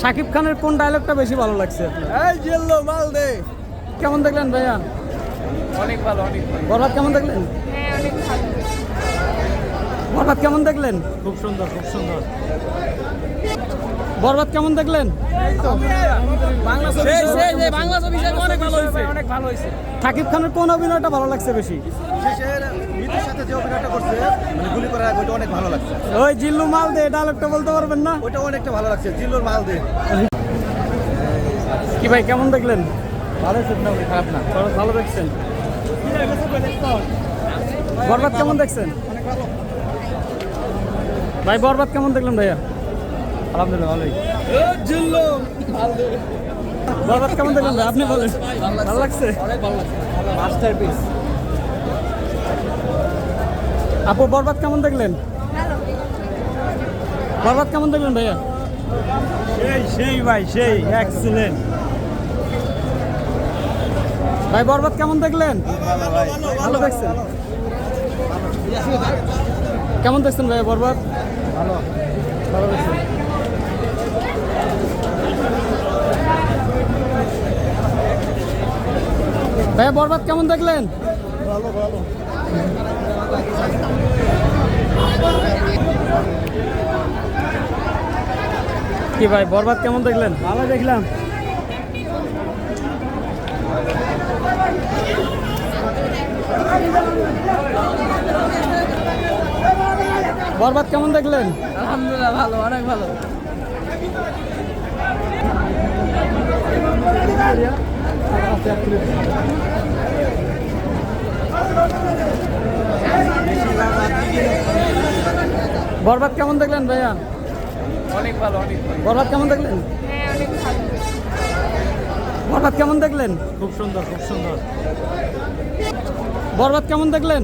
শাকিব খানের কোন ডায়লগটা বেশি ভালো লাগছে আপনার? এই জিল্লো মাল দে। কেমন দেখলেন ভাইয়া? অনেক ভালো, অনেক ভালো। বরবাদ কেমন দেখলেন? হ্যাঁ, অনেক ভালো। বরবাদ কেমন দেখলেন? খুব সুন্দর, খুব সুন্দর। বরবাদ কেমন দেখলেন? বাংলা ছবি বাংলা ছবি অনেক ভালো হয়েছে, অনেক ভালো হয়েছে। শাকিব খানের কোন অভিনয়টা ভালো লাগছে বেশি? শেষের মৃত্যুর সাথে যে অভিনয়টা করছে মানে গুলি করার আগে ওইটা অনেক ভালো লাগছে। ওই জিল্লু মাল দে ডায়লগটা বলতে পারবেন না? ওইটা অনেকটা ভালো লাগছে, জিল্লুর মাল দে। কি ভাই কেমন দেখলেন? ভালো শুনলাম, খারাপ না। ভালো দেখছেন। বরবাদ কেমন দেখছেন? ভাই বরবাদ কেমন দেখলেন ভাইয়া? আলহামদুলিল্লাহ ভালোই। জিল্লো মাল দে। বরবাদ কেমন দেখলেন ভাই? আপনি বলেন। ভালো লাগছে? অনেক ভালো লাগছে। মাস্টারপিস। আপু বরবাদ কেমন দেখলেন? বরবাদ কেমন দেখলেন ভাইয়া? সেই ভাই, সেই এক্সিলেন্ট। ভাই বরবাদ কেমন দেখলেন? ভালো দেখছেন? কেমন দেখছেন ভাইয়া বরবাদ? ভালো। ভালো দেখছেন। ভাইয়া বরবাদ কেমন দেখলেন? ভালো ভালো। কি ভাই বরবাদ কেমন দেখলেন? ভালো দেখলাম। বরবাদ কেমন দেখলেন? আলহামদুলিল্লাহ ভালো, অনেক ভালো। বরবাদ কেমন দেখলেন ভাইয়া? অনেক ভালো, অনেক ভালো। বরবাদ কেমন দেখলেন? হ্যাঁ, অনেক ভালো। বরবাদ কেমন দেখলেন? খুব সুন্দর, খুব সুন্দর। বরবাদ কেমন দেখলেন?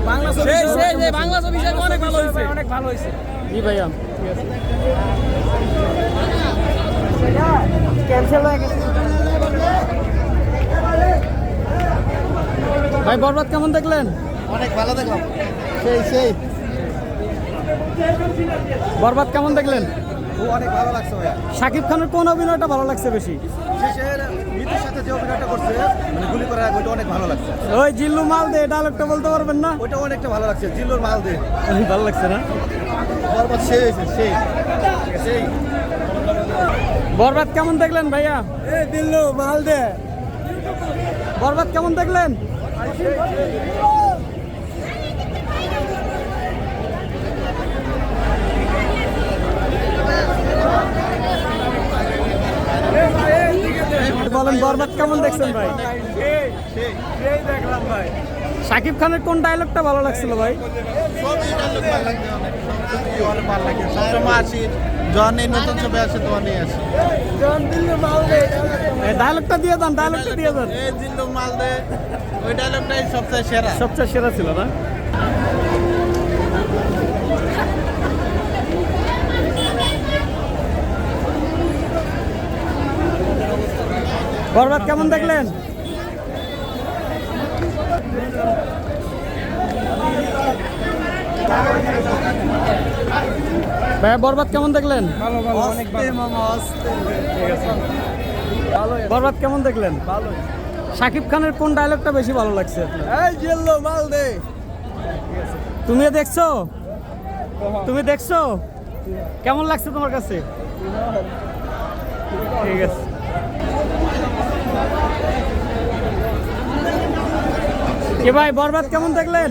বাংলা ছবি বাংলা ছবি অনেক ভালো হয়েছে, অনেক ভালো হয়েছে। জি ভাইয়া। ভাই বরবাদ কেমন দেখলেন? অনেক ভালো দেখলাম। সেই বরবাদ কেমন দেখলেন? অনেক ভালো লাগছে ভাইয়া। শাকিব খানের কোন অভিনয়টা ভালো লাগছে বেশি? শেষের মৃত্যুর সাথে যে অভিনয়টা করছে মানে গুলি করার আগে ওইটা অনেক ভালো লাগছে। ওই জিল্লু মাল দে ডায়লগটা বলতে পারবেন না? ওইটা অনেকটা ভালো লাগছে, জিল্লুর মাল দে। ভালো লাগছে না? বরবাদ সেই হয়েছে, সেই। বরবাদ কেমন দেখলেন ভাইয়া? এই দিল্লু মাল দে। বরবাদ কেমন দেখলেন? বলেন বরবাদ কেমন দেখছেন ভাই? সেই দেখলাম ভাই। শাকিব খানের কোন ডায়লগটা ভালো লাগছিল ভাই? জনি নতুন ছবি আছে তো নিয়ে আসি। জন দিল্লু মাল দে। ডায়লগটা দিয়ে দেন, ডায়লগটা দিয়ে দেন। এই জিল্লু মাল দে, ওই ডায়লগটাই সবচেয়ে সেরা। সবচেয়ে সেরা ছিল না? বরবাদ কেমন দেখলেন? ভাইয়া বরবাদ কেমন দেখলেন? ভালো ভালো, অনেক ভালো। ভালো, বরবাদ কেমন দেখলেন? ভালো। শাকিব খানের কোন ডায়লগটা বেশি ভালো লাগছে আপনার? এই জিল্লো মাল দে। তুমিও দেখছো? তুমি দেখছো? কেমন লাগছে তোমার কাছে? ঠিক আছে। কে ভাই বরবাদ কেমন দেখলেন?